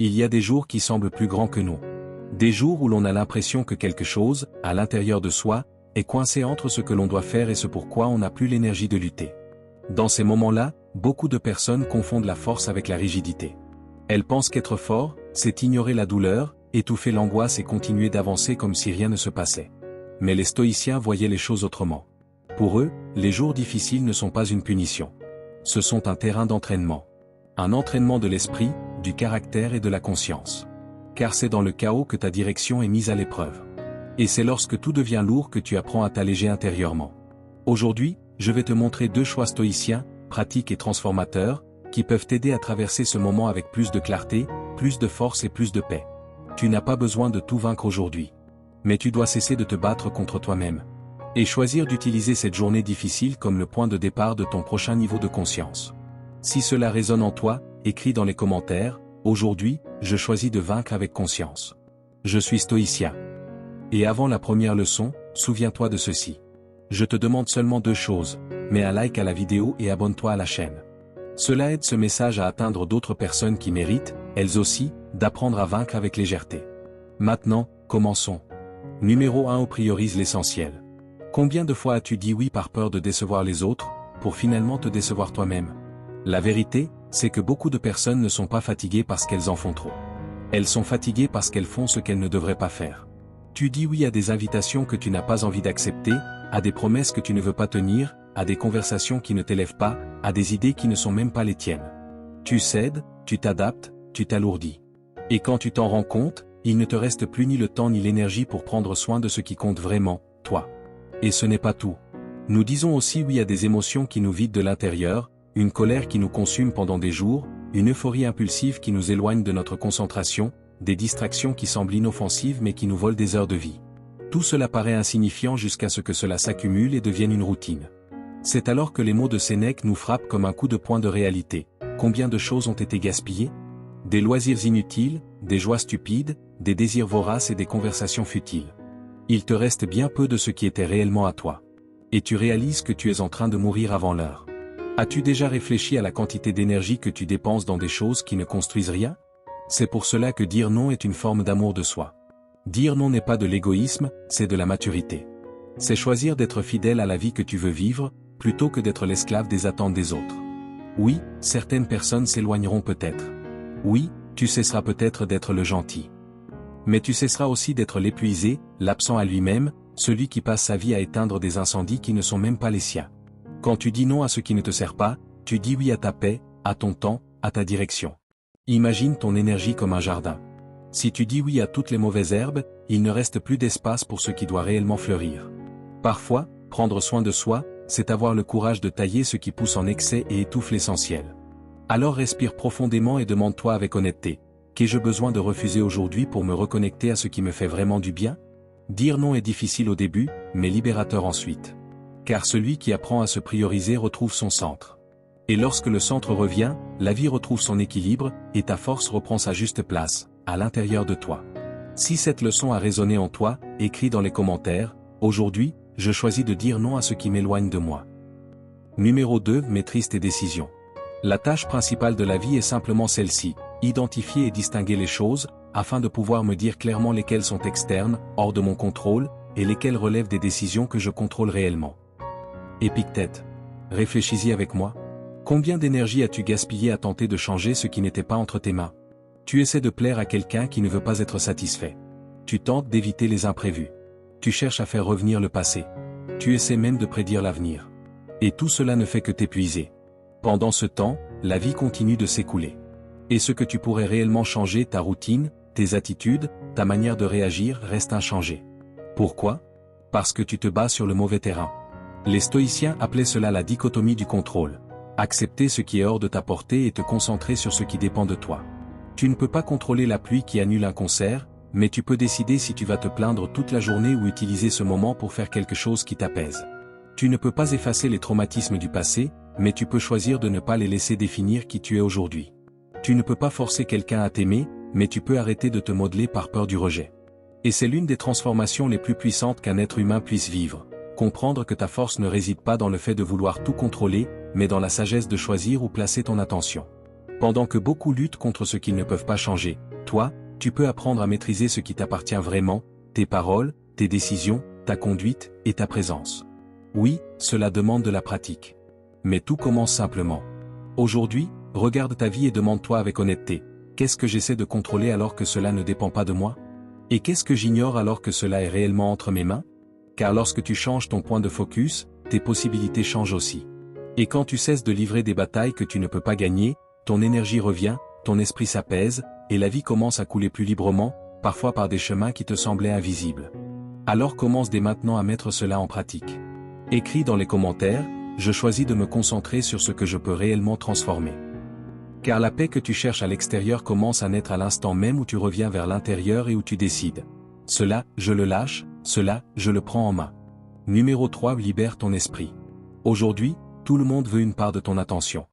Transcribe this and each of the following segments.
Il y a des jours qui semblent plus grands que nous. Des jours où l'on a l'impression que quelque chose, à l'intérieur de soi, est coincé entre ce que l'on doit faire et ce pourquoi on n'a plus l'énergie de lutter. Dans ces moments-là, beaucoup de personnes confondent la force avec la rigidité. Elles pensent qu'être fort, c'est ignorer la douleur, étouffer l'angoisse et continuer d'avancer comme si rien ne se passait. Mais les stoïciens voyaient les choses autrement. Pour eux, les jours difficiles ne sont pas une punition. Ce sont un terrain d'entraînement. Un entraînement de l'esprit, du caractère et de la conscience. Car c'est dans le chaos que ta direction est mise à l'épreuve. Et c'est lorsque tout devient lourd que tu apprends à t'alléger intérieurement. Aujourd'hui, je vais te montrer 2 choix stoïciens, pratiques et transformateurs, qui peuvent t'aider à traverser ce moment avec plus de clarté, plus de force et plus de paix. Tu n'as pas besoin de tout vaincre aujourd'hui. Mais tu dois cesser de te battre contre toi-même. Et choisir d'utiliser cette journée difficile comme le point de départ de ton prochain niveau de conscience. Si cela résonne en toi, écris dans les commentaires, aujourd'hui, je choisis de vaincre avec conscience. Je suis stoïcien. Et avant la première leçon, souviens-toi de ceci. Je te demande seulement 2 choses, mets un like à la vidéo et abonne-toi à la chaîne. Cela aide ce message à atteindre d'autres personnes qui méritent, elles aussi, d'apprendre à vaincre avec légèreté. Maintenant, commençons. Numéro 1. Priorise l'essentiel. Combien de fois as-tu dit oui par peur de décevoir les autres, pour finalement te décevoir toi-même? La vérité, c'est que beaucoup de personnes ne sont pas fatiguées parce qu'elles en font trop. Elles sont fatiguées parce qu'elles font ce qu'elles ne devraient pas faire. Tu dis oui à des invitations que tu n'as pas envie d'accepter, à des promesses que tu ne veux pas tenir, à des conversations qui ne t'élèvent pas, à des idées qui ne sont même pas les tiennes. Tu cèdes, tu t'adaptes, tu t'alourdis. Et quand tu t'en rends compte, il ne te reste plus ni le temps ni l'énergie pour prendre soin de ce qui compte vraiment, toi. Et ce n'est pas tout. Nous disons aussi oui à des émotions qui nous vident de l'intérieur, une colère qui nous consume pendant des jours, une euphorie impulsive qui nous éloigne de notre concentration, des distractions qui semblent inoffensives mais qui nous volent des heures de vie. Tout cela paraît insignifiant jusqu'à ce que cela s'accumule et devienne une routine. C'est alors que les mots de Sénèque nous frappent comme un coup de poing de réalité. Combien de choses ont été gaspillées? Des loisirs inutiles, des joies stupides, des désirs voraces et des conversations futiles. Il te reste bien peu de ce qui était réellement à toi. Et tu réalises que tu es en train de mourir avant l'heure. As-tu déjà réfléchi à la quantité d'énergie que tu dépenses dans des choses qui ne construisent rien? C'est pour cela que dire non est une forme d'amour de soi. Dire non n'est pas de l'égoïsme, c'est de la maturité. C'est choisir d'être fidèle à la vie que tu veux vivre, plutôt que d'être l'esclave des attentes des autres. Oui, certaines personnes s'éloigneront peut-être. Oui, tu cesseras peut-être d'être le gentil. Mais tu cesseras aussi d'être l'épuisé, l'absent à lui-même, celui qui passe sa vie à éteindre des incendies qui ne sont même pas les siens. Quand tu dis non à ce qui ne te sert pas, tu dis oui à ta paix, à ton temps, à ta direction. Imagine ton énergie comme un jardin. Si tu dis oui à toutes les mauvaises herbes, il ne reste plus d'espace pour ce qui doit réellement fleurir. Parfois, prendre soin de soi, c'est avoir le courage de tailler ce qui pousse en excès et étouffe l'essentiel. Alors respire profondément et demande-toi avec honnêteté, qu'ai-je besoin de refuser aujourd'hui pour me reconnecter à ce qui me fait vraiment du bien? Dire non est difficile au début, mais libérateur ensuite. Car celui qui apprend à se prioriser retrouve son centre. Et lorsque le centre revient, la vie retrouve son équilibre, et ta force reprend sa juste place, à l'intérieur de toi. Si cette leçon a résonné en toi, écris dans les commentaires, aujourd'hui, je choisis de dire non à ce qui m'éloigne de moi. Numéro 2. Maîtrise tes décisions. La tâche principale de la vie est simplement celle-ci, identifier et distinguer les choses, afin de pouvoir me dire clairement lesquelles sont externes, hors de mon contrôle, et lesquelles relèvent des décisions que je contrôle réellement. Épictète. Réfléchis-y avec moi. Combien d'énergie as-tu gaspillé à tenter de changer ce qui n'était pas entre tes mains? Tu essaies de plaire à quelqu'un qui ne veut pas être satisfait. Tu tentes d'éviter les imprévus. Tu cherches à faire revenir le passé. Tu essaies même de prédire l'avenir. Et tout cela ne fait que t'épuiser. Pendant ce temps, la vie continue de s'écouler. Et ce que tu pourrais réellement changer, ta routine, tes attitudes, ta manière de réagir, reste inchangé. Pourquoi? Parce que tu te bats sur le mauvais terrain. Les stoïciens appelaient cela la dichotomie du contrôle. Accepter ce qui est hors de ta portée et te concentrer sur ce qui dépend de toi. Tu ne peux pas contrôler la pluie qui annule un concert, mais tu peux décider si tu vas te plaindre toute la journée ou utiliser ce moment pour faire quelque chose qui t'apaise. Tu ne peux pas effacer les traumatismes du passé, mais tu peux choisir de ne pas les laisser définir qui tu es aujourd'hui. Tu ne peux pas forcer quelqu'un à t'aimer, mais tu peux arrêter de te modeler par peur du rejet. Et c'est l'une des transformations les plus puissantes qu'un être humain puisse vivre. Comprendre que ta force ne réside pas dans le fait de vouloir tout contrôler, mais dans la sagesse de choisir où placer ton attention. Pendant que beaucoup luttent contre ce qu'ils ne peuvent pas changer, toi, tu peux apprendre à maîtriser ce qui t'appartient vraiment, tes paroles, tes décisions, ta conduite et ta présence. Oui, cela demande de la pratique. Mais tout commence simplement. Aujourd'hui, regarde ta vie et demande-toi avec honnêteté, qu'est-ce que j'essaie de contrôler alors que cela ne dépend pas de moi? Et qu'est-ce que j'ignore alors que cela est réellement entre mes mains? Car lorsque tu changes ton point de focus, tes possibilités changent aussi. Et quand tu cesses de livrer des batailles que tu ne peux pas gagner, ton énergie revient, ton esprit s'apaise, et la vie commence à couler plus librement, parfois par des chemins qui te semblaient invisibles. Alors commence dès maintenant à mettre cela en pratique. Écris dans les commentaires, je choisis de me concentrer sur ce que je peux réellement transformer. Car la paix que tu cherches à l'extérieur commence à naître à l'instant même où tu reviens vers l'intérieur et où tu décides. Cela, je le lâche, cela, je le prends en main. Numéro 3. Libère ton esprit. Aujourd'hui, tout le monde veut une part de ton attention.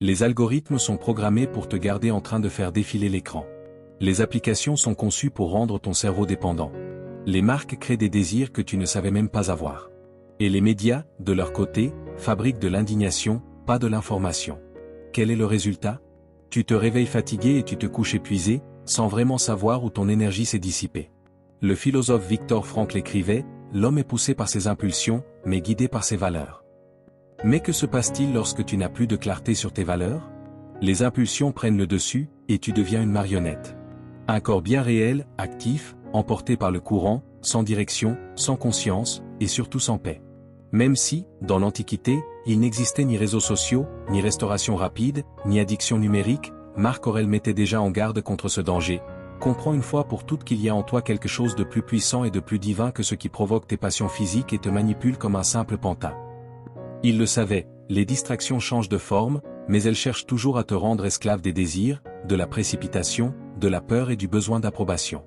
Les algorithmes sont programmés pour te garder en train de faire défiler l'écran. Les applications sont conçues pour rendre ton cerveau dépendant. Les marques créent des désirs que tu ne savais même pas avoir. Et les médias, de leur côté, fabriquent de l'indignation, pas de l'information. Quel est le résultat? Tu te réveilles fatigué et tu te couches épuisé, sans vraiment savoir où ton énergie s'est dissipée. Le philosophe Viktor Frankl écrivait, « L'homme est poussé par ses impulsions, mais guidé par ses valeurs. » Mais que se passe-t-il lorsque tu n'as plus de clarté sur tes valeurs? Les impulsions prennent le dessus, et tu deviens une marionnette. Un corps bien réel, actif, emporté par le courant, sans direction, sans conscience, et surtout sans paix. Même si, dans l'Antiquité, il n'existait ni réseaux sociaux, ni restauration rapide, ni addiction numérique, Marc Aurèle mettait déjà en garde contre ce danger. Comprends une fois pour toutes qu'il y a en toi quelque chose de plus puissant et de plus divin que ce qui provoque tes passions physiques et te manipule comme un simple pantin. Il le savait, les distractions changent de forme, mais elles cherchent toujours à te rendre esclave des désirs, de la précipitation, de la peur et du besoin d'approbation.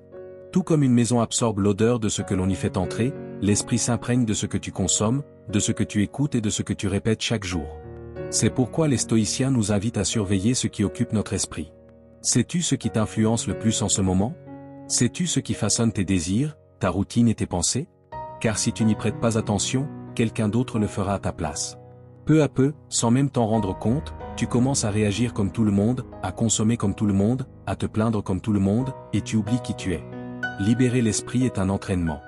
Tout comme une maison absorbe l'odeur de ce que l'on y fait entrer, l'esprit s'imprègne de ce que tu consommes, de ce que tu écoutes et de ce que tu répètes chaque jour. C'est pourquoi les stoïciens nous invitent à surveiller ce qui occupe notre esprit. Sais-tu ce qui t'influence le plus en ce moment? Sais-tu ce qui façonne tes désirs, ta routine et tes pensées? Car si tu n'y prêtes pas attention, quelqu'un d'autre le fera à ta place. Peu à peu, sans même t'en rendre compte, tu commences à réagir comme tout le monde, à consommer comme tout le monde, à te plaindre comme tout le monde, et tu oublies qui tu es. Libérer l'esprit est un entraînement.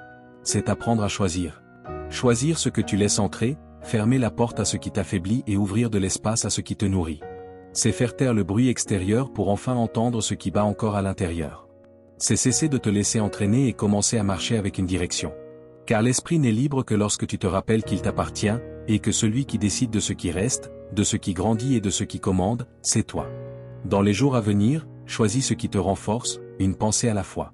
C'est apprendre à choisir. Choisir ce que tu laisses entrer, fermer la porte à ce qui t'affaiblit et ouvrir de l'espace à ce qui te nourrit. C'est faire taire le bruit extérieur pour enfin entendre ce qui bat encore à l'intérieur. C'est cesser de te laisser entraîner et commencer à marcher avec une direction. Car l'esprit n'est libre que lorsque tu te rappelles qu'il t'appartient, et que celui qui décide de ce qui reste, de ce qui grandit et de ce qui commande, c'est toi. Dans les jours à venir, choisis ce qui te renforce, une pensée à la fois.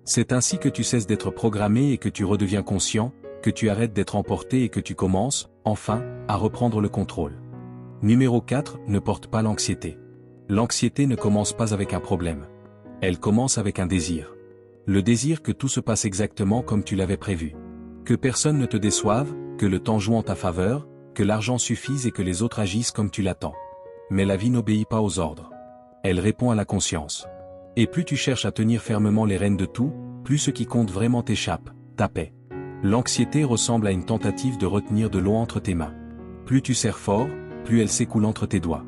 C'est ainsi que tu cesses d'être programmé et que tu redeviens conscient, que tu arrêtes d'être emporté et que tu commences, enfin, à reprendre le contrôle. Numéro 4. Ne porte pas l'anxiété. L'anxiété ne commence pas avec un problème. Elle commence avec un désir. Le désir que tout se passe exactement comme tu l'avais prévu. Que personne ne te déçoive, que le temps joue en ta faveur, que l'argent suffise et que les autres agissent comme tu l'attends. Mais la vie n'obéit pas aux ordres. Elle répond à la conscience. Et plus tu cherches à tenir fermement les rênes de tout, plus ce qui compte vraiment t'échappe, ta paix. L'anxiété ressemble à une tentative de retenir de l'eau entre tes mains. Plus tu serres fort, plus elle s'écoule entre tes doigts.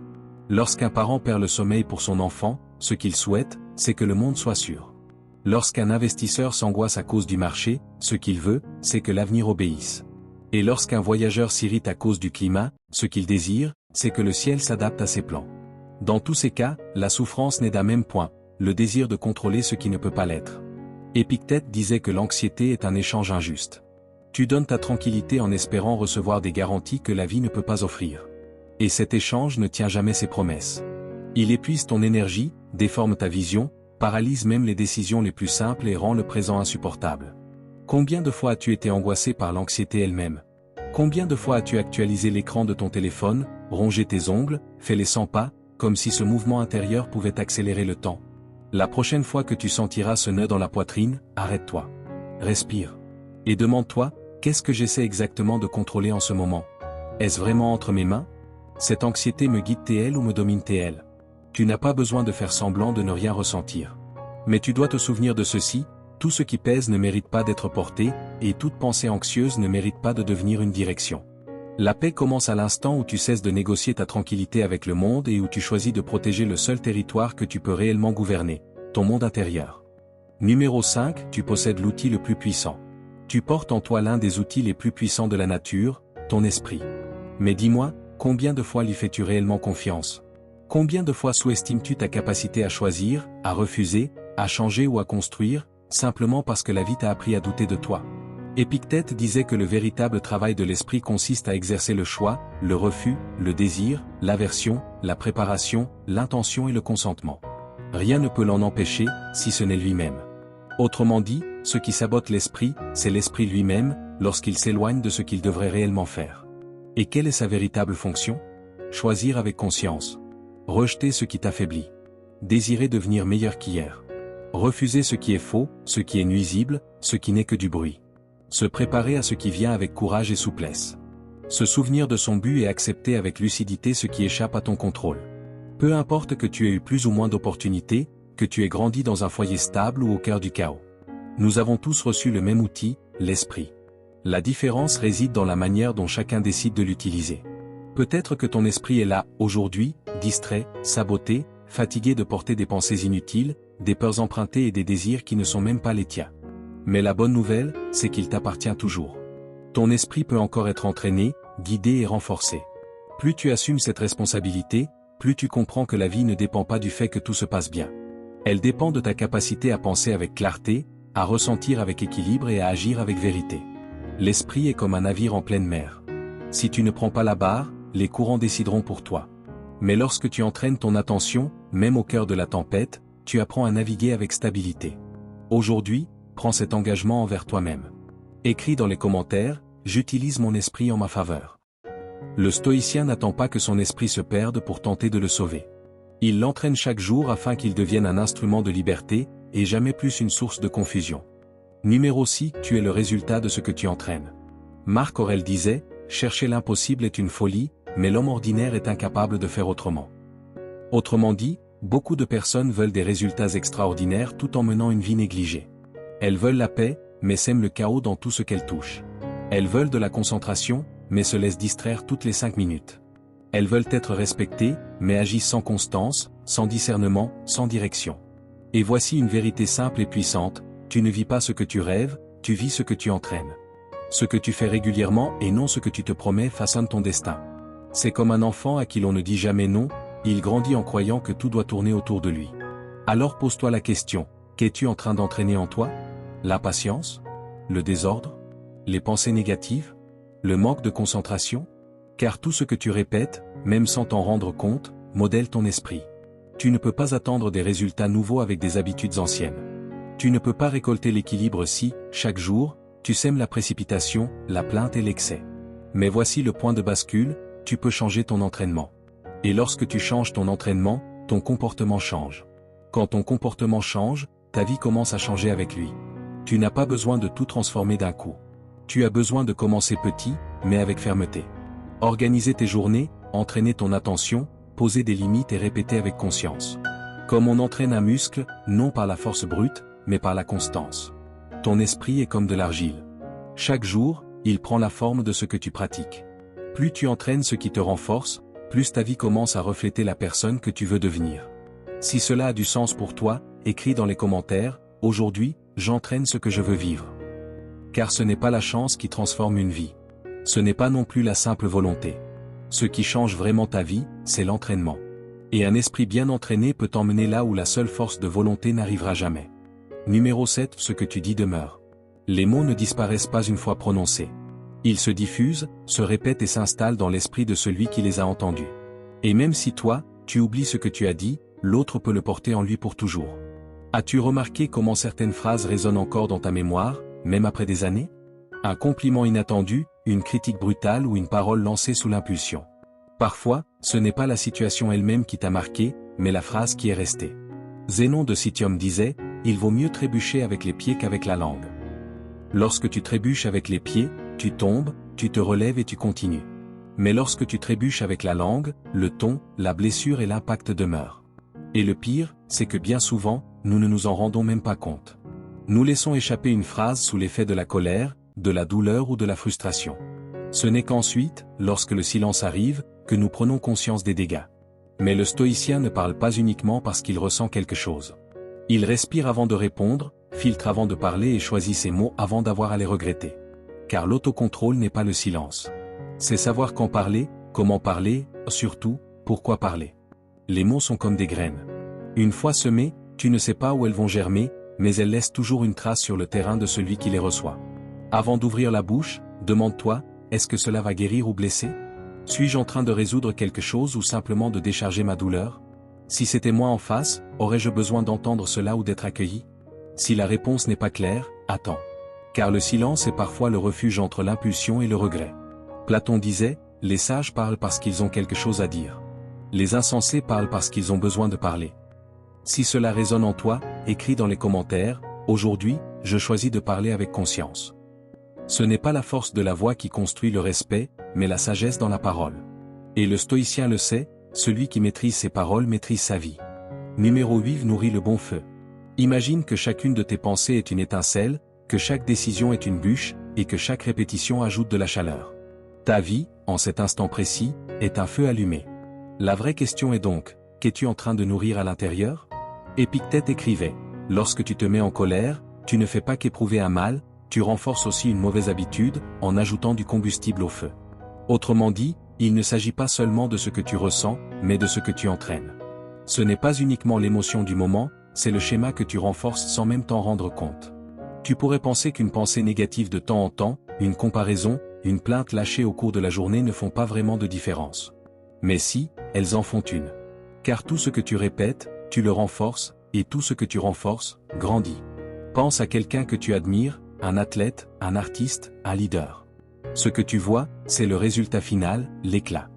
Lorsqu'un parent perd le sommeil pour son enfant, ce qu'il souhaite, c'est que le monde soit sûr. Lorsqu'un investisseur s'angoisse à cause du marché, ce qu'il veut, c'est que l'avenir obéisse. Et lorsqu'un voyageur s'irrite à cause du climat, ce qu'il désire, c'est que le ciel s'adapte à ses plans. Dans tous ces cas, la souffrance n'est d'un même point, le désir de contrôler ce qui ne peut pas l'être. Épictète disait que l'anxiété est un échange injuste. Tu donnes ta tranquillité en espérant recevoir des garanties que la vie ne peut pas offrir. Et cet échange ne tient jamais ses promesses. Il épuise ton énergie, déforme ta vision, paralyse même les décisions les plus simples et rend le présent insupportable. Combien de fois as-tu été angoissé par l'anxiété elle-même? Combien de fois as-tu actualisé l'écran de ton téléphone, rongé tes ongles, fait les 100 pas, comme si ce mouvement intérieur pouvait accélérer le temps? La prochaine fois que tu sentiras ce nœud dans la poitrine, arrête-toi. Respire. Et demande-toi, qu'est-ce que j'essaie exactement de contrôler en ce moment? Est-ce vraiment entre mes mains? Cette anxiété me guide-t-elle ou me domine-t-elle? Tu n'as pas besoin de faire semblant de ne rien ressentir. Mais tu dois te souvenir de ceci, tout ce qui pèse ne mérite pas d'être porté, et toute pensée anxieuse ne mérite pas de devenir une direction. La paix commence à l'instant où tu cesses de négocier ta tranquillité avec le monde et où tu choisis de protéger le seul territoire que tu peux réellement gouverner, ton monde intérieur. Numéro 5, tu possèdes l'outil le plus puissant. Tu portes en toi l'un des outils les plus puissants de la nature, ton esprit. Mais dis-moi, combien de fois lui fais-tu réellement confiance? Combien de fois sous-estimes-tu ta capacité à choisir, à refuser, à changer ou à construire, simplement parce que la vie t'a appris à douter de toi? Épictète disait que le véritable travail de l'esprit consiste à exercer le choix, le refus, le désir, l'aversion, la préparation, l'intention et le consentement. Rien ne peut l'en empêcher, si ce n'est lui-même. Autrement dit, ce qui sabote l'esprit, c'est l'esprit lui-même, lorsqu'il s'éloigne de ce qu'il devrait réellement faire. Et quelle est sa véritable fonction? Choisir avec conscience. Rejeter ce qui t'affaiblit. Désirer devenir meilleur qu'hier. Refuser ce qui est faux, ce qui est nuisible, ce qui n'est que du bruit. Se préparer à ce qui vient avec courage et souplesse. Se souvenir de son but et accepter avec lucidité ce qui échappe à ton contrôle. Peu importe que tu aies eu plus ou moins d'opportunités, que tu aies grandi dans un foyer stable ou au cœur du chaos. Nous avons tous reçu le même outil, l'esprit. La différence réside dans la manière dont chacun décide de l'utiliser. Peut-être que ton esprit est là, aujourd'hui, distrait, saboté, fatigué de porter des pensées inutiles, des peurs empruntées et des désirs qui ne sont même pas les tiens. Mais la bonne nouvelle, c'est qu'il t'appartient toujours. Ton esprit peut encore être entraîné, guidé et renforcé. Plus tu assumes cette responsabilité, plus tu comprends que la vie ne dépend pas du fait que tout se passe bien. Elle dépend de ta capacité à penser avec clarté, à ressentir avec équilibre et à agir avec vérité. L'esprit est comme un navire en pleine mer. Si tu ne prends pas la barre, les courants décideront pour toi. Mais lorsque tu entraînes ton attention, même au cœur de la tempête, tu apprends à naviguer avec stabilité. Aujourd'hui, prends cet engagement envers toi-même. Écris dans les commentaires, j'utilise mon esprit en ma faveur. Le stoïcien n'attend pas que son esprit se perde pour tenter de le sauver. Il l'entraîne chaque jour afin qu'il devienne un instrument de liberté, et jamais plus une source de confusion. Numéro 6, tu es le résultat de ce que tu entraînes. Marc Aurèle disait, chercher l'impossible est une folie, mais l'homme ordinaire est incapable de faire autrement. Autrement dit, beaucoup de personnes veulent des résultats extraordinaires tout en menant une vie négligée. Elles veulent la paix, mais sèment le chaos dans tout ce qu'elles touchent. Elles veulent de la concentration, mais se laissent distraire toutes les 5 minutes. Elles veulent être respectées, mais agissent sans constance, sans discernement, sans direction. Et voici une vérité simple et puissante, tu ne vis pas ce que tu rêves, tu vis ce que tu entraînes. Ce que tu fais régulièrement et non ce que tu te promets façonne ton destin. C'est comme un enfant à qui l'on ne dit jamais non, il grandit en croyant que tout doit tourner autour de lui. Alors pose-toi la question, qu'es-tu en train d'entraîner en toi? L'impatience? Le désordre? Les pensées négatives? Le manque de concentration? Car tout ce que tu répètes, même sans t'en rendre compte, modèle ton esprit. Tu ne peux pas attendre des résultats nouveaux avec des habitudes anciennes. Tu ne peux pas récolter l'équilibre si, chaque jour, tu sèmes la précipitation, la plainte et l'excès. Mais voici le point de bascule, tu peux changer ton entraînement. Et lorsque tu changes ton entraînement, ton comportement change. Quand ton comportement change, ta vie commence à changer avec lui. Tu n'as pas besoin de tout transformer d'un coup. Tu as besoin de commencer petit, mais avec fermeté. Organiser tes journées, entraîner ton attention, poser des limites et répéter avec conscience. Comme on entraîne un muscle, non par la force brute, mais par la constance. Ton esprit est comme de l'argile. Chaque jour, il prend la forme de ce que tu pratiques. Plus tu entraînes ce qui te renforce, plus ta vie commence à refléter la personne que tu veux devenir. Si cela a du sens pour toi, écris dans les commentaires, aujourd'hui, j'entraîne ce que je veux vivre. Car ce n'est pas la chance qui transforme une vie. Ce n'est pas non plus la simple volonté. Ce qui change vraiment ta vie, c'est l'entraînement. Et un esprit bien entraîné peut t'emmener là où la seule force de volonté n'arrivera jamais. Numéro 7, ce que tu dis demeure. Les mots ne disparaissent pas une fois prononcés. Ils se diffusent, se répètent et s'installent dans l'esprit de celui qui les a entendus. Et même si toi, tu oublies ce que tu as dit, l'autre peut le porter en lui pour toujours. As-tu remarqué comment certaines phrases résonnent encore dans ta mémoire, même après des années? Un compliment inattendu, une critique brutale ou une parole lancée sous l'impulsion. Parfois, ce n'est pas la situation elle-même qui t'a marqué, mais la phrase qui est restée. Zénon de Citium disait, « Il vaut mieux trébucher avec les pieds qu'avec la langue. » Lorsque tu trébuches avec les pieds, tu tombes, tu te relèves et tu continues. Mais lorsque tu trébuches avec la langue, le ton, la blessure et l'impact demeurent. Et le pire, c'est que bien souvent, nous ne nous en rendons même pas compte. Nous laissons échapper une phrase sous l'effet de la colère, de la douleur ou de la frustration. Ce n'est qu'ensuite, lorsque le silence arrive, que nous prenons conscience des dégâts. Mais le stoïcien ne parle pas uniquement parce qu'il ressent quelque chose. Il respire avant de répondre, filtre avant de parler et choisit ses mots avant d'avoir à les regretter. Car l'autocontrôle n'est pas le silence. C'est savoir quand parler, comment parler, surtout, pourquoi parler. Les mots sont comme des graines. Une fois semées, tu ne sais pas où elles vont germer, mais elles laissent toujours une trace sur le terrain de celui qui les reçoit. Avant d'ouvrir la bouche, demande-toi, est-ce que cela va guérir ou blesser? Suis-je en train de résoudre quelque chose ou simplement de décharger ma douleur? Si c'était moi en face, aurais-je besoin d'entendre cela ou d'être accueilli? Si la réponse n'est pas claire, attends. Car le silence est parfois le refuge entre l'impulsion et le regret. Platon disait, les sages parlent parce qu'ils ont quelque chose à dire. Les insensés parlent parce qu'ils ont besoin de parler. Si cela résonne en toi, écris dans les commentaires, aujourd'hui, je choisis de parler avec conscience. Ce n'est pas la force de la voix qui construit le respect, mais la sagesse dans la parole. Et le stoïcien le sait, celui qui maîtrise ses paroles maîtrise sa vie. Numéro 8 nourrit le bon feu. Imagine que chacune de tes pensées est une étincelle, que chaque décision est une bûche, et que chaque répétition ajoute de la chaleur. Ta vie, en cet instant précis, est un feu allumé. La vraie question est donc, qu'es-tu en train de nourrir à l'intérieur? Épictète écrivait, lorsque tu te mets en colère, tu ne fais pas qu'éprouver un mal, tu renforces aussi une mauvaise habitude, en ajoutant du combustible au feu. Autrement dit, il ne s'agit pas seulement de ce que tu ressens, mais de ce que tu entraînes. Ce n'est pas uniquement l'émotion du moment, c'est le schéma que tu renforces sans même t'en rendre compte. Tu pourrais penser qu'une pensée négative de temps en temps, une comparaison, une plainte lâchée au cours de la journée ne font pas vraiment de différence. Mais si, elles en font une. Car tout ce que tu répètes, tu le renforces, et tout ce que tu renforces, grandit. Pense à quelqu'un que tu admires, un athlète, un artiste, un leader. Ce que tu vois, c'est le résultat final, l'éclat.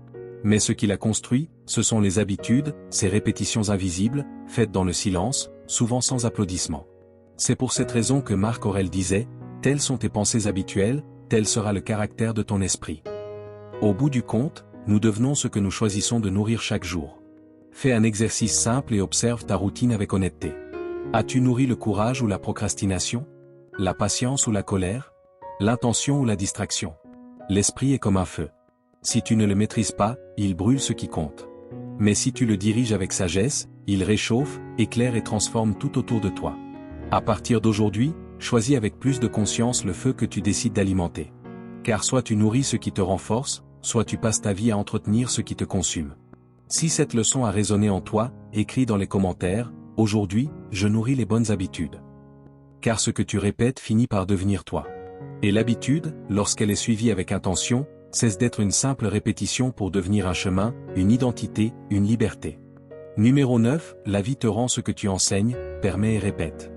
Mais ce qu'il a construit, ce sont les habitudes, ces répétitions invisibles, faites dans le silence, souvent sans applaudissements. C'est pour cette raison que Marc Aurèle disait, « Telles sont tes pensées habituelles, tel sera le caractère de ton esprit. » Au bout du compte, nous devenons ce que nous choisissons de nourrir chaque jour. Fais un exercice simple et observe ta routine avec honnêteté. As-tu nourri le courage ou la procrastination? La patience ou la colère? L'intention ou la distraction? L'esprit est comme un feu. Si tu ne le maîtrises pas, il brûle ce qui compte. Mais si tu le diriges avec sagesse, il réchauffe, éclaire et transforme tout autour de toi. À partir d'aujourd'hui, choisis avec plus de conscience le feu que tu décides d'alimenter. Car soit tu nourris ce qui te renforce, soit tu passes ta vie à entretenir ce qui te consume. Si cette leçon a résonné en toi, écris dans les commentaires, aujourd'hui, je nourris les bonnes habitudes. Car ce que tu répètes finit par devenir toi. Et l'habitude, lorsqu'elle est suivie avec intention, cesse d'être une simple répétition pour devenir un chemin, une identité, une liberté. Numéro 9, la vie te rend ce que tu enseignes, permets et répètes.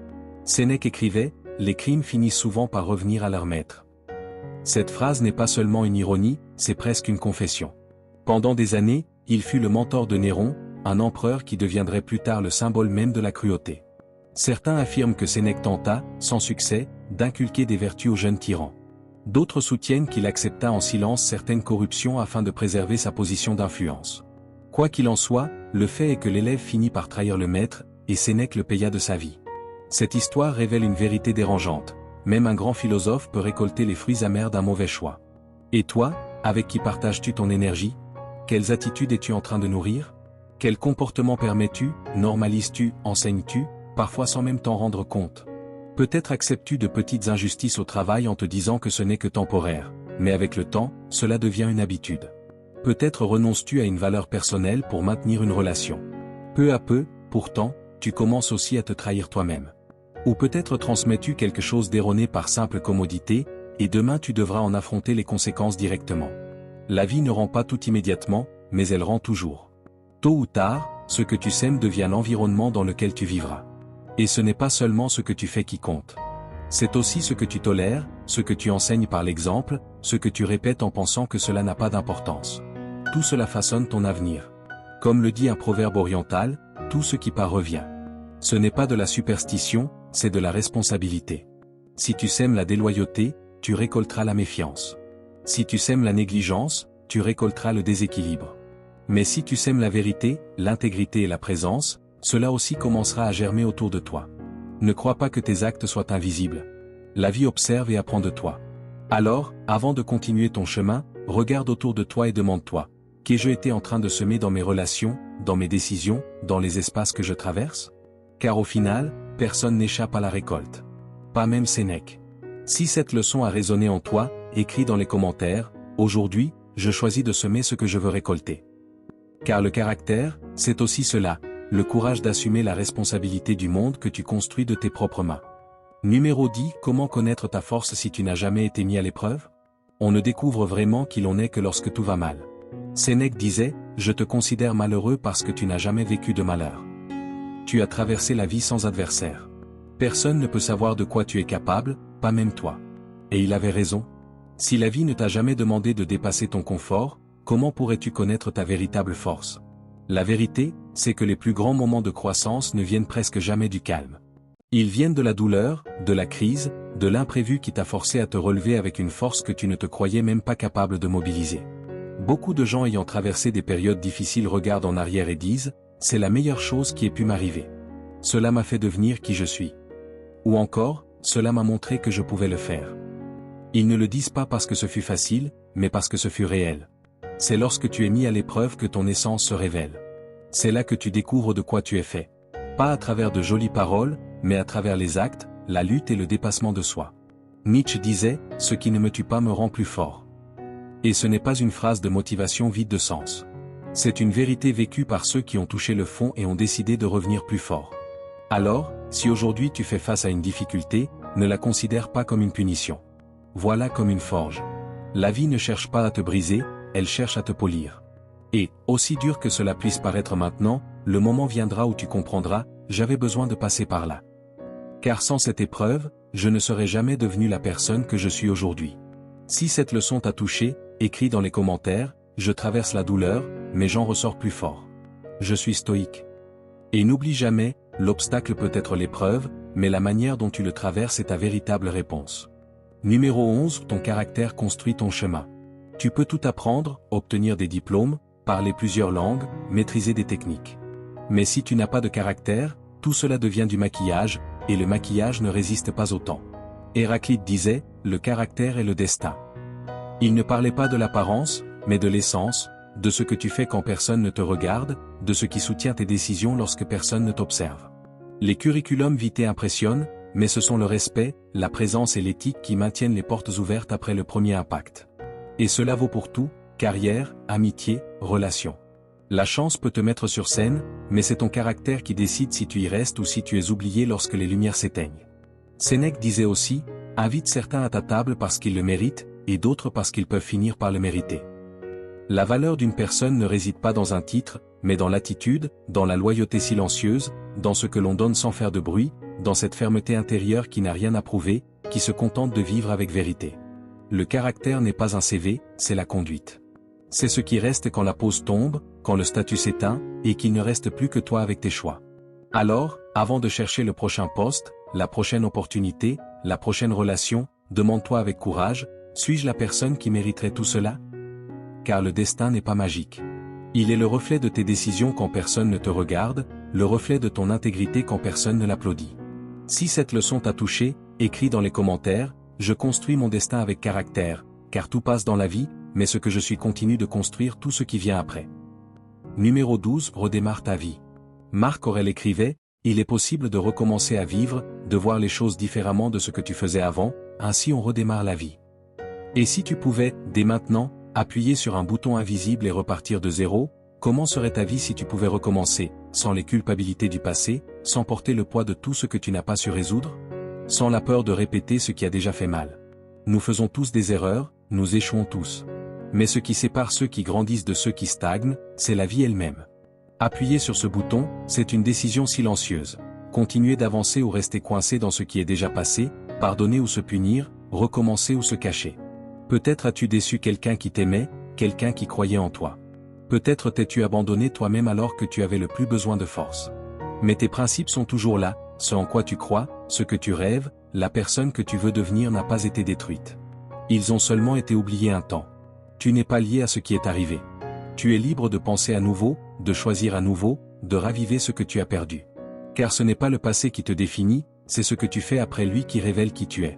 Sénèque écrivait, les crimes finissent souvent par revenir à leur maître. Cette phrase n'est pas seulement une ironie, c'est presque une confession. Pendant des années, il fut le mentor de Néron, un empereur qui deviendrait plus tard le symbole même de la cruauté. Certains affirment que Sénèque tenta, sans succès, d'inculquer des vertus aux jeunes tyrans. D'autres soutiennent qu'il accepta en silence certaines corruptions afin de préserver sa position d'influence. Quoi qu'il en soit, le fait est que l'élève finit par trahir le maître, et Sénèque le paya de sa vie. Cette histoire révèle une vérité dérangeante. Même un grand philosophe peut récolter les fruits amers d'un mauvais choix. Et toi, avec qui partages-tu ton énergie? Quelles attitudes es-tu en train de nourrir? Quel comportement permets-tu, normalises-tu, enseignes-tu, parfois sans même t'en rendre compte? Peut-être acceptes-tu de petites injustices au travail en te disant que ce n'est que temporaire, mais avec le temps, cela devient une habitude. Peut-être renonces-tu à une valeur personnelle pour maintenir une relation. Peu à peu, pourtant, tu commences aussi à te trahir toi-même. Ou peut-être transmets-tu quelque chose d'erroné par simple commodité, et demain tu devras en affronter les conséquences directement. La vie ne rend pas tout immédiatement, mais elle rend toujours. Tôt ou tard, ce que tu sèmes devient l'environnement dans lequel tu vivras. Et ce n'est pas seulement ce que tu fais qui compte. C'est aussi ce que tu tolères, ce que tu enseignes par l'exemple, ce que tu répètes en pensant que cela n'a pas d'importance. Tout cela façonne ton avenir. Comme le dit un proverbe oriental, tout ce qui part revient. Ce n'est pas de la superstition, c'est de la responsabilité. Si tu sèmes la déloyauté, tu récolteras la méfiance. Si tu sèmes la négligence, tu récolteras le déséquilibre. Mais si tu sèmes la vérité, l'intégrité et la présence, cela aussi commencera à germer autour de toi. Ne crois pas que tes actes soient invisibles. La vie observe et apprend de toi. Alors, avant de continuer ton chemin, regarde autour de toi et demande-toi, qu'ai-je été en train de semer dans mes relations, dans mes décisions, dans les espaces que je traverse? Car au final, personne n'échappe à la récolte. Pas même Sénèque. Si cette leçon a résonné en toi, écris dans les commentaires, aujourd'hui, je choisis de semer ce que je veux récolter. Car le caractère, c'est aussi cela, le courage d'assumer la responsabilité du monde que tu construis de tes propres mains. Numéro 10. Comment connaître ta force si tu n'as jamais été mis à l'épreuve? On ne découvre vraiment qui l'on est que lorsque tout va mal. Sénèque disait, je te considère malheureux parce que tu n'as jamais vécu de malheur. Tu as traversé la vie sans adversaire. Personne ne peut savoir de quoi tu es capable, pas même toi. Et il avait raison. Si la vie ne t'a jamais demandé de dépasser ton confort, comment pourrais-tu connaître ta véritable force? La vérité, c'est que les plus grands moments de croissance ne viennent presque jamais du calme. Ils viennent de la douleur, de la crise, de l'imprévu qui t'a forcé à te relever avec une force que tu ne te croyais même pas capable de mobiliser. Beaucoup de gens ayant traversé des périodes difficiles regardent en arrière et disent, c'est la meilleure chose qui ait pu m'arriver. Cela m'a fait devenir qui je suis. Ou encore, cela m'a montré que je pouvais le faire. Ils ne le disent pas parce que ce fut facile, mais parce que ce fut réel. C'est lorsque tu es mis à l'épreuve que ton essence se révèle. C'est là que tu découvres de quoi tu es fait. Pas à travers de jolies paroles, mais à travers les actes, la lutte et le dépassement de soi. Nietzsche disait, « Ce qui ne me tue pas me rend plus fort ». Et ce n'est pas une phrase de motivation vide de sens. C'est une vérité vécue par ceux qui ont touché le fond et ont décidé de revenir plus fort. Alors, si aujourd'hui tu fais face à une difficulté, ne la considère pas comme une punition. Voilà comme une forge. La vie ne cherche pas à te briser, elle cherche à te polir. Et, aussi dur que cela puisse paraître maintenant, le moment viendra où tu comprendras, j'avais besoin de passer par là. Car sans cette épreuve, je ne serais jamais devenu la personne que je suis aujourd'hui. Si cette leçon t'a touché, écris dans les commentaires, je traverse la douleur, mais j'en ressors plus fort. Je suis stoïque. Et n'oublie jamais, l'obstacle peut être l'épreuve, mais la manière dont tu le traverses est ta véritable réponse. Numéro 11. Ton caractère construit ton chemin. Tu peux tout apprendre, obtenir des diplômes, parler plusieurs langues, maîtriser des techniques. Mais si tu n'as pas de caractère, tout cela devient du maquillage, et le maquillage ne résiste pas au temps. Héraclite disait, le caractère est le destin. Il ne parlait pas de l'apparence, mais de l'essence, de ce que tu fais quand personne ne te regarde, de ce qui soutient tes décisions lorsque personne ne t'observe. Les curriculums vitae impressionnent, mais ce sont le respect, la présence et l'éthique qui maintiennent les portes ouvertes après le premier impact. Et cela vaut pour tout, carrière, amitié, relations. La chance peut te mettre sur scène, mais c'est ton caractère qui décide si tu y restes ou si tu es oublié lorsque les lumières s'éteignent. Sénèque disait aussi, invite certains à ta table parce qu'ils le méritent, et d'autres parce qu'ils peuvent finir par le mériter. La valeur d'une personne ne réside pas dans un titre, mais dans l'attitude, dans la loyauté silencieuse, dans ce que l'on donne sans faire de bruit, dans cette fermeté intérieure qui n'a rien à prouver, qui se contente de vivre avec vérité. Le caractère n'est pas un CV, c'est la conduite. C'est ce qui reste quand la pause tombe, quand le statut s'éteint, et qu'il ne reste plus que toi avec tes choix. Alors, avant de chercher le prochain poste, la prochaine opportunité, la prochaine relation, demande-toi avec courage, suis-je la personne qui mériterait tout cela? Car le destin n'est pas magique. Il est le reflet de tes décisions quand personne ne te regarde, le reflet de ton intégrité quand personne ne l'applaudit. Si cette leçon t'a touché, écris dans les commentaires, je construis mon destin avec caractère, car tout passe dans la vie, mais ce que je suis continue de construire tout ce qui vient après. Numéro 12. Redémarre ta vie. Marc Aurèle écrivait, il est possible de recommencer à vivre, de voir les choses différemment de ce que tu faisais avant, ainsi on redémarre la vie. Et si tu pouvais, dès maintenant, appuyer sur un bouton invisible et repartir de zéro, comment serait ta vie si tu pouvais recommencer, sans les culpabilités du passé, sans porter le poids de tout ce que tu n'as pas su résoudre? Sans la peur de répéter ce qui a déjà fait mal. Nous faisons tous des erreurs, nous échouons tous. Mais ce qui sépare ceux qui grandissent de ceux qui stagnent, c'est la vie elle-même. Appuyer sur ce bouton, c'est une décision silencieuse. Continuer d'avancer ou rester coincé dans ce qui est déjà passé, pardonner ou se punir, recommencer ou se cacher. Peut-être as-tu déçu quelqu'un qui t'aimait, quelqu'un qui croyait en toi. Peut-être t'es-tu abandonné toi-même alors que tu avais le plus besoin de force. Mais tes principes sont toujours là, ce en quoi tu crois, ce que tu rêves, la personne que tu veux devenir n'a pas été détruite. Ils ont seulement été oubliés un temps. Tu n'es pas lié à ce qui est arrivé. Tu es libre de penser à nouveau, de choisir à nouveau, de raviver ce que tu as perdu. Car ce n'est pas le passé qui te définit, c'est ce que tu fais après lui qui révèle qui tu es.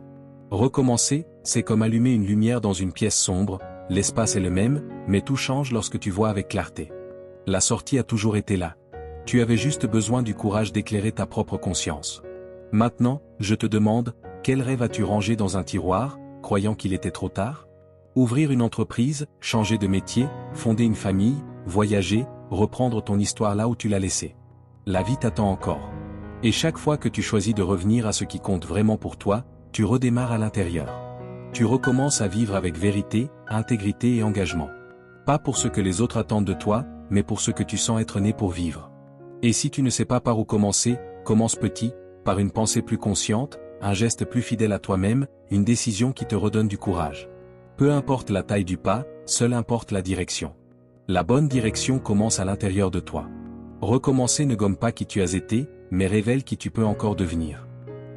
Recommencer, c'est comme allumer une lumière dans une pièce sombre, l'espace est le même, mais tout change lorsque tu vois avec clarté. La sortie a toujours été là. Tu avais juste besoin du courage d'éclairer ta propre conscience. Maintenant, je te demande, quel rêve as-tu rangé dans un tiroir, croyant qu'il était trop tard? Ouvrir une entreprise, changer de métier, fonder une famille, voyager, reprendre ton histoire là où tu l'as laissée. La vie t'attend encore. Et chaque fois que tu choisis de revenir à ce qui compte vraiment pour toi, tu redémarres à l'intérieur. Tu recommences à vivre avec vérité, intégrité et engagement. Pas pour ce que les autres attendent de toi, mais pour ce que tu sens être né pour vivre. Et si tu ne sais pas par où commencer, commence petit, par une pensée plus consciente, un geste plus fidèle à toi-même, une décision qui te redonne du courage. Peu importe la taille du pas, seule importe la direction. La bonne direction commence à l'intérieur de toi. Recommencer ne gomme pas qui tu as été, mais révèle qui tu peux encore devenir.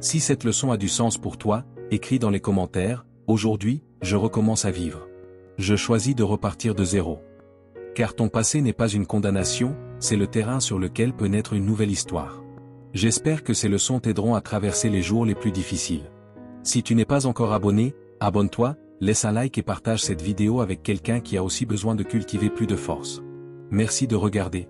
Si cette leçon a du sens pour toi, écris dans les commentaires, aujourd'hui, je recommence à vivre. Je choisis de repartir de zéro. Car ton passé n'est pas une condamnation, c'est le terrain sur lequel peut naître une nouvelle histoire. J'espère que ces leçons t'aideront à traverser les jours les plus difficiles. Si tu n'es pas encore abonné, abonne-toi, laisse un like et partage cette vidéo avec quelqu'un qui a aussi besoin de cultiver plus de force. Merci de regarder.